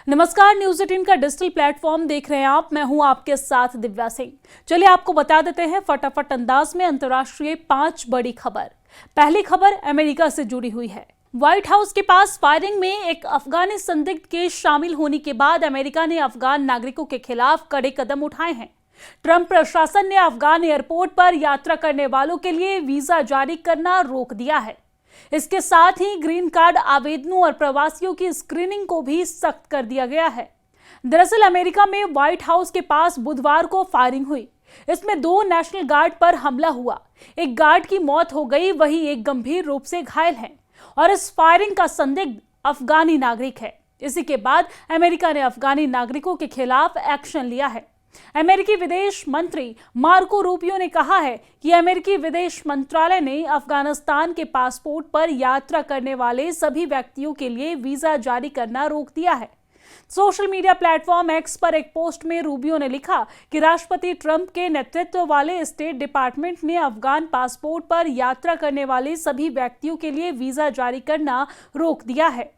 नमस्कार, न्यूज 18 का digital platform देख रहे हैं आप। मैं हूं आपके साथ दिव्या सिंह। चलिए आपको बता देते हैं फटाफट अंदाज में अंतर्राष्ट्रीय 5 बड़ी खबर। पहली खबर अमेरिका से जुड़ी हुई है। व्हाइट हाउस के पास फायरिंग में एक अफगानी संदिग्ध के शामिल होने के बाद अमेरिका ने अफगान नागरिकों के खिलाफ कड़े कदम उठाए हैं। ट्रंप प्रशासन ने अफगान एयरपोर्ट पर यात्रा करने वालों के लिए वीजा जारी करना रोक दिया है। इसके साथ ही ग्रीन कार्ड आवेदनों और प्रवासियों की स्क्रीनिंग को भी सख्त कर दिया गया है। दरअसल अमेरिका में व्हाइट हाउस के पास बुधवार को फायरिंग हुई। इसमें 2 नेशनल गार्ड पर हमला हुआ। एक गार्ड की मौत हो गई, वहीं एक गंभीर रूप से घायल है और इस फायरिंग का संदिग्ध अफगानी नागरिक है। इसी के बाद अमेरिका ने अफगानी नागरिकों के खिलाफ एक्शन लिया है। अमेरिकी विदेश मंत्री मार्को रूबियो ने कहा है कि अमेरिकी विदेश मंत्रालय ने अफगानिस्तान के पासपोर्ट पर यात्रा करने वाले सभी व्यक्तियों के लिए वीजा जारी करना रोक दिया है। सोशल मीडिया प्लेटफॉर्म एक्स पर एक पोस्ट में रूबियो ने लिखा कि राष्ट्रपति ट्रंप के नेतृत्व वाले स्टेट डिपार्टमेंट ने अफगान पासपोर्ट पर यात्रा करने वाले सभी व्यक्तियों के लिए वीजा जारी करना रोक दिया है।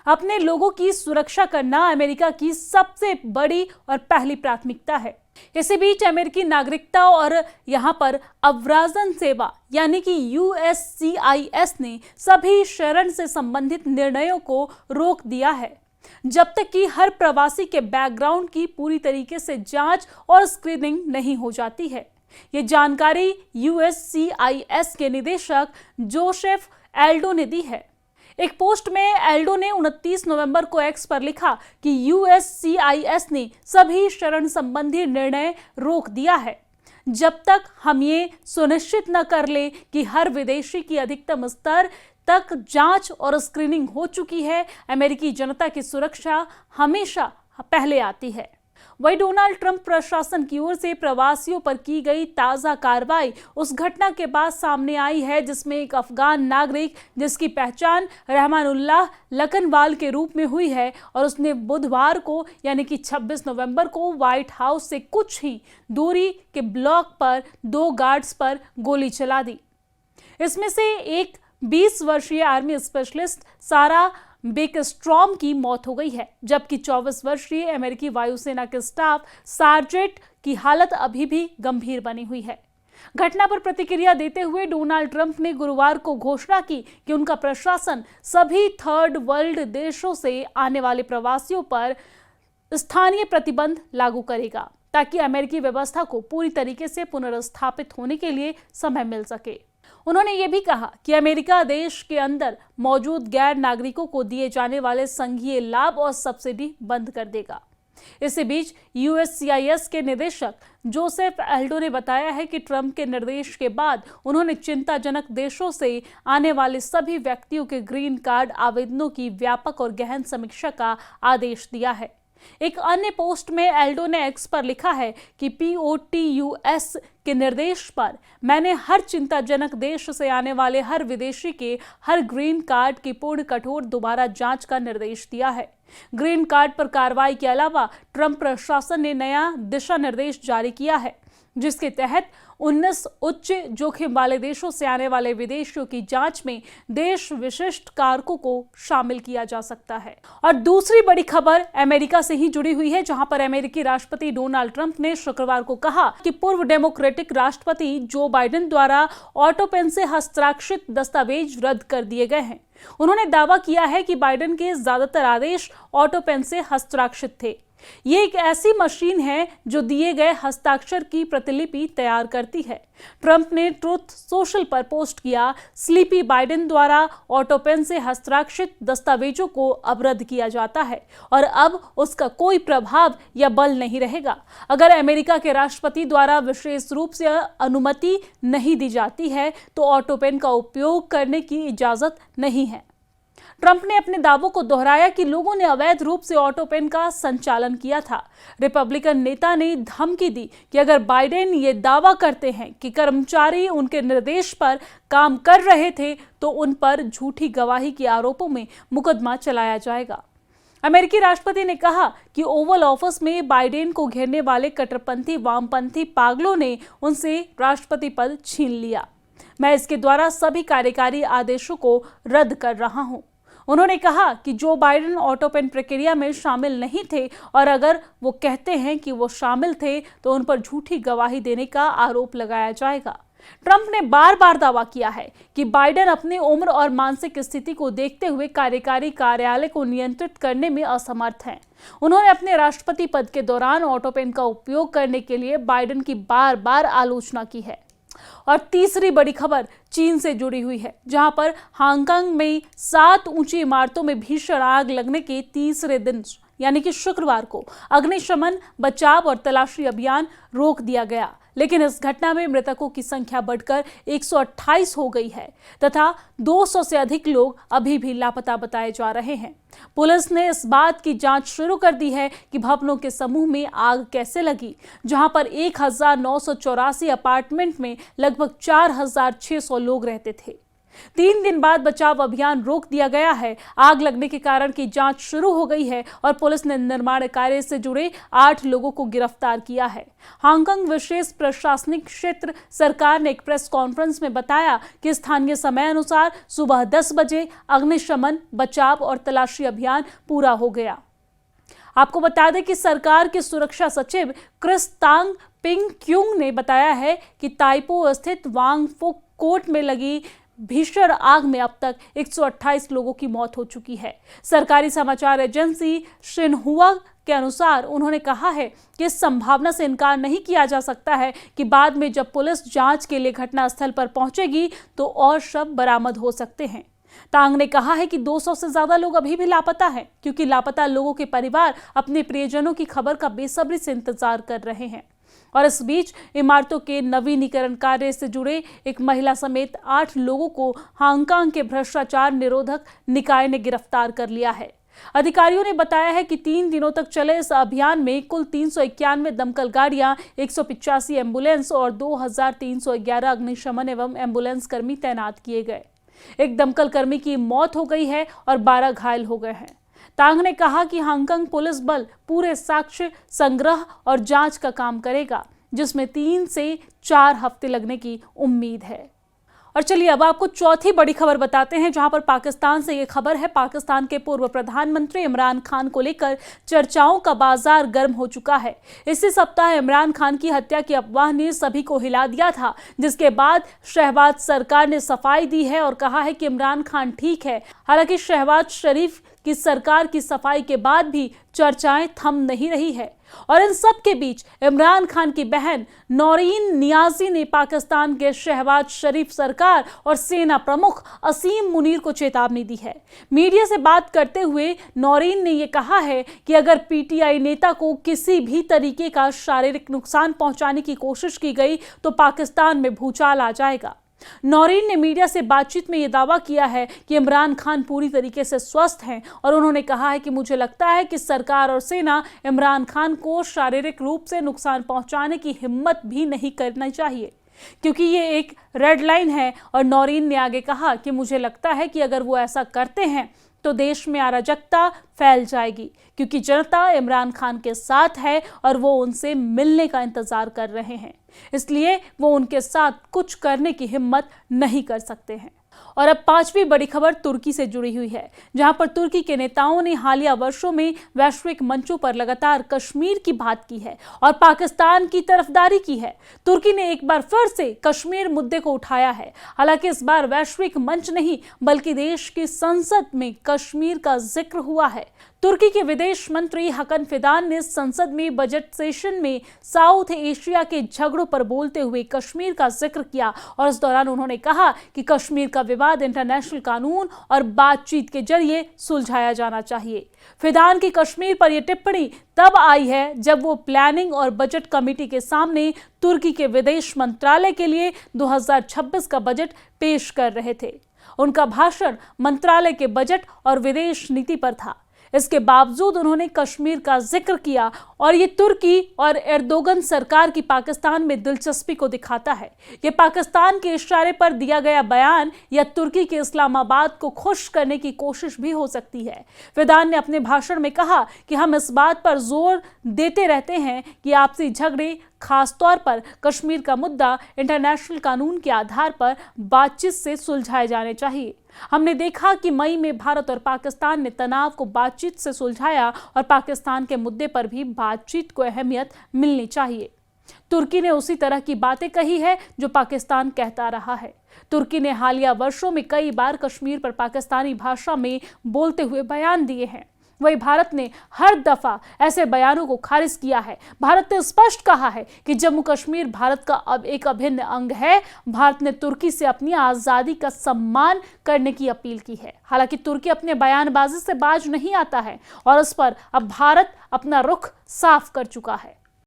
अपने लोगों की सुरक्षा करना अमेरिका की सबसे बड़ी और पहली प्राथमिकता है। इसी बीच अमेरिकी नागरिकता और यहां पर अव्राजन सेवा यानी कि USCIS ने सभी शरण से संबंधित निर्णयों को रोक दिया है जब तक कि हर प्रवासी के बैकग्राउंड की पूरी तरीके से जांच और स्क्रीनिंग नहीं हो जाती है। ये जानकारी USCIS के निदेशक जोसेफ एल्डो ने दी है। एक पोस्ट में एल्डो ने 29 नवंबर को एक्स पर लिखा कि USCIS ने सभी शरण संबंधी निर्णय रोक दिया है जब तक हम ये सुनिश्चित न कर ले कि हर विदेशी की अधिकतम स्तर तक जांच और स्क्रीनिंग हो चुकी है। अमेरिकी जनता की सुरक्षा हमेशा पहले आती है। वही डोनाल्ड ट्रंप प्रशासन की ओर से प्रवासियों पर की गई ताजा कार्रवाई उस घटना के बाद सामने आई है जिसमें एक अफगान नागरिक जिसकी पहचान रहमानुल्लाह लखनवाल के रूप में हुई है और उसने बुधवार को यानी कि 26 नवंबर को व्हाइट हाउस से कुछ ही दूरी के ब्लॉक पर 2 गार्ड्स पर गोली चला दी। इसमें से एक 20 वर्षीय आर्मी स्पेशलिस्ट सारा बेकस्ट्रॉम की मौत हो गई है, जबकि 24 वर्षीय अमेरिकी वायुसेना के स्टाफ सार्जेंट की हालत अभी भी गंभीर बनी हुई है। घटना पर प्रतिक्रिया देते हुए डोनाल्ड ट्रंप ने गुरुवार को घोषणा की कि उनका प्रशासन सभी थर्ड वर्ल्ड देशों से आने वाले प्रवासियों पर स्थानीय प्रतिबंध लागू करेगा ताकि अमेरिकी व्यवस्था को पूरी तरीके से पुनर्स्थापित होने के लिए समय मिल सके। उन्होंने ये भी कहा कि अमेरिका देश के अंदर मौजूद गैर नागरिकों को दिए जाने वाले संघीय लाभ और सब्सिडी बंद कर देगा। इसी बीच USCIS के निदेशक जोसेफ एल्डो ने बताया है कि ट्रंप के निर्देश के बाद उन्होंने चिंताजनक देशों से आने वाले सभी व्यक्तियों के ग्रीन कार्ड आवेदनों की व्यापक और गहन समीक्षा का आदेश दिया है। एक अन्य पोस्ट में एल्डो ने एक्स पर लिखा है कि POTUS के निर्देश पर मैंने हर चिंताजनक देश से आने वाले हर विदेशी के हर ग्रीन कार्ड की पूर्ण कठोर दोबारा जांच का निर्देश दिया है। ग्रीन कार्ड पर कार्रवाई के अलावा ट्रंप प्रशासन ने नया दिशा निर्देश जारी किया है जिसके तहत 19 उच्च जोखिम वाले देशों से आने वाले विदेशियों की जांच में देश विशिष्ट कारकों को शामिल किया जा सकता है। और दूसरी बड़ी खबर अमेरिका से ही जुड़ी हुई है, जहां पर अमेरिकी राष्ट्रपति डोनाल्ड ट्रंप ने शुक्रवार को कहा कि पूर्व डेमोक्रेटिक राष्ट्रपति जो बाइडेन द्वारा ऑटो पेन से हस्ताक्षरित दस्तावेज रद्द कर दिए गए हैं। उन्होंने दावा किया है कि बाइडेन के ज्यादातर आदेश ऑटो पेन से हस्ताक्षरित थे। ये एक ऐसी मशीन है जो दिए गए हस्ताक्षर की प्रतिलिपि तैयार करती है। ट्रंप ने ट्रुथ सोशल पर पोस्ट किया, स्लीपी बाइडेन द्वारा ऑटो पेन से हस्ताक्षरित दस्तावेजों को अब रद्द किया जाता है और अब उसका कोई प्रभाव या बल नहीं रहेगा। अगर अमेरिका के राष्ट्रपति द्वारा विशेष रूप से अनुमति नहीं दी जाती है तो ऑटो पेन का उपयोग करने की इजाजत नहीं है। ट्रंप ने अपने दावों को दोहराया कि लोगों ने अवैध रूप से ऑटो पेन का संचालन किया था। रिपब्लिकन नेता ने धमकी दी कि अगर बाइडेन ये दावा करते हैं कि कर्मचारी उनके निर्देश पर काम कर रहे थे तो उन पर झूठी गवाही के आरोपों में मुकदमा चलाया जाएगा। अमेरिकी राष्ट्रपति ने कहा कि ओवल ऑफिस में बाइडेन को घेरने वाले कट्टरपंथी वामपंथी पागलों ने उनसे राष्ट्रपति पद छीन लिया। मैं इसके द्वारा सभी कार्यकारी आदेशों को रद्द कर रहा हूं। उन्होंने कहा कि जो बाइडेन ऑटो पेन प्रक्रिया में शामिल नहीं थे और अगर वो कहते हैं कि वो शामिल थे तो उन पर झूठी गवाही देने का आरोप लगाया जाएगा। ट्रंप ने बार बार दावा किया है कि बाइडेन अपनी उम्र और मानसिक स्थिति को देखते हुए कार्यकारी कार्यालय को नियंत्रित करने में असमर्थ हैं। उन्होंने अपने राष्ट्रपति पद के दौरान ऑटो पेन का उपयोग करने के लिए बाइडेन की बार बार आलोचना की है। और तीसरी बड़ी खबर चीन से जुड़ी हुई है, जहां पर हांगकांग में 7 ऊंची इमारतों में भीषण आग लगने के तीसरे दिन यानी कि शुक्रवार को अग्निशमन, बचाव और तलाशी अभियान रोक दिया गया। लेकिन इस घटना में मृतकों की संख्या बढ़कर 128 हो गई है तथा 200 से अधिक लोग अभी भी लापता बताए जा रहे हैं। पुलिस ने इस बात की जांच शुरू कर दी है कि भवनों के समूह में आग कैसे लगी, जहां पर 1984 अपार्टमेंट में लगभग 4600 लोग रहते थे। 3 दिन बाद बचाव अभियान रोक दिया गया है। आग लगने के कारण की जांच शुरू हो गई है और पुलिस ने निर्माण कार्य से जुड़े 8 लोगों को गिरफ्तार किया है। हांगकांग विशेष प्रशासनिक क्षेत्र सरकार ने एक प्रेस कॉन्फ्रेंस में बताया कि स्थानीय समय अनुसार सुबह 10 बजे अग्निशमन, बचाव और तलाशी अभियान पूरा हो गया। आपको बता दें कि सरकार के सुरक्षा सचिव क्रिस तांग पिंग क्यूंग ने बताया है कि ताइपो स्थित वांगफुक कोर्ट में लगी भीषण आग में अब तक 128 लोगों की मौत हो चुकी है। सरकारी समाचार एजेंसी शिन्हुआ के अनुसार उन्होंने कहा है कि इस संभावना से इनकार नहीं किया जा सकता है कि बाद में जब पुलिस जांच के लिए घटनास्थल पर पहुंचेगी तो और शव बरामद हो सकते हैं। तांग ने कहा है कि 200 से ज्यादा लोग अभी भी लापता हैं, क्योंकि लापता लोगों के परिवार अपने प्रियजनों की खबर का बेसब्री से इंतजार कर रहे हैं। और इस बीच इमारतों के नवीनीकरण कार्य से जुड़े एक महिला समेत 8 लोगों को हांगकांग के भ्रष्टाचार निरोधक निकाय ने गिरफ्तार कर लिया है। अधिकारियों ने बताया है कि 3 दिनों तक चले इस अभियान में कुल 391 दमकल गाड़ियां, 185 एम्बुलेंस और 2311 अग्निशमन एवं एम्बुलेंस कर्मी तैनात किए गए। एक दमकल कर्मी की मौत हो गई है और 12 घायल हो गए हैं। तांग ने कहा कि हांगकांग पुलिस बल पूरे साक्ष्य संग्रह और जांच का काम करेगा, जिसमें 3 से 4 हफ्ते लगने की उम्मीद है। और चलिए अब आपको चौथी बड़ी खबर बताते हैं, जहां पर पाकिस्तान से ये खबर है। पाकिस्तान के पूर्व प्रधानमंत्री इमरान खान को लेकर चर्चाओं का बाजार गर्म हो चुका है। इसी सप्ताह इमरान खान की हत्या की अफवाह ने सभी को हिला दिया था, जिसके बाद शहबाज सरकार ने सफाई दी है और कहा है कि इमरान खान ठीक है। हालांकि शहबाज शरीफ की सरकार की सफाई के बाद भी चर्चाएं थम नहीं रही है। और इन सब के बीच इमरान खान की बहन नौरीन नियाजी ने पाकिस्तान के शहबाज शरीफ सरकार और सेना प्रमुख असीम मुनीर को चेतावनी दी है। मीडिया से बात करते हुए नौरीन ने यह कहा है कि अगर पीटीआई नेता को किसी भी तरीके का शारीरिक नुकसान पहुंचाने की कोशिश की गई तो पाकिस्तान में भूचाल आ जाएगा। नौरीन ने मीडिया से बातचीत में यह दावा किया है कि इमरान खान पूरी तरीके से स्वस्थ हैं और उन्होंने कहा है कि मुझे लगता है कि सरकार और सेना इमरान खान को शारीरिक रूप से नुकसान पहुंचाने की हिम्मत भी नहीं करनी चाहिए, क्योंकि ये एक रेड लाइन है। और नौरीन ने आगे कहा कि मुझे लगता है कि अगर वो ऐसा करते हैं तो देश में अराजकता फैल जाएगी, क्योंकि जनता इमरान खान के साथ है और वो उनसे मिलने का इंतजार कर रहे हैं, इसलिए वो उनके साथ कुछ करने की हिम्मत नहीं कर सकते हैं। और अब पांचवी बड़ी खबर तुर्की से जुड़ी हुई है, जहां पर तुर्की के नेताओं ने हालिया वर्षों में वैश्विक मंचों पर लगातार कश्मीर की बात की है और पाकिस्तान की तरफदारी की है। तुर्की ने एक बार फिर से कश्मीर मुद्दे को उठाया है। हालांकि इस बार वैश्विक मंच नहीं बल्कि देश की संसद में कश्मीर का जिक्र हुआ है। तुर्की के विदेश मंत्री हकन फिदान ने संसद में बजट सेशन में साउथ एशिया के झगड़ों पर बोलते हुए कश्मीर का जिक्र किया और इस दौरान उन्होंने कहा कि कश्मीर का विवाद इंटरनेशनल कानून और बातचीत के जरिए सुलझाया जाना चाहिए। फिदान की कश्मीर पर यह टिप्पणी तब आई है जब वो प्लानिंग और बजट कमेटी के सामने तुर्की के विदेश मंत्रालय के लिए 2026 का बजट पेश कर रहे थे। उनका भाषण मंत्रालय के बजट और विदेश नीति पर था। इसके बावजूद उन्होंने कश्मीर का जिक्र किया और ये तुर्की और एर्दोगन सरकार की पाकिस्तान में दिलचस्पी को दिखाता है। ये पाकिस्तान के इशारे पर दिया गया बयान या तुर्की के इस्लामाबाद को खुश करने की कोशिश भी हो सकती है। फिदान ने अपने भाषण में कहा कि हम इस बात पर जोर देते रहते हैं कि आपसी झगड़े, खासतौर पर कश्मीर का मुद्दा, इंटरनेशनल कानून के आधार पर बातचीत से सुलझाए जाने चाहिए। हमने देखा कि मई में भारत और पाकिस्तान ने तनाव को बातचीत से सुलझाया और पाकिस्तान के मुद्दे पर भी बातचीत को अहमियत मिलनी चाहिए। तुर्की ने उसी तरह की बातें कही है जो पाकिस्तान कहता रहा है। तुर्की ने हालिया वर्षों में कई बार कश्मीर पर पाकिस्तानी भाषा में बोलते हुए बयान दिए हैं। वही भारत ने हर दफा ऐसे बयानों को खारिज किया है। भारत ने स्पष्ट कहा है कि जम्मू कश्मीर भारत का अब एक अभिन्न अंग है। भारत ने तुर्की से अपनी आजादी का सम्मान करने की अपील की है। हालांकि तुर्की अपने बयानबाजी से बाज नहीं आता है और इस पर अब भारत अपना रुख साफ कर चुका है।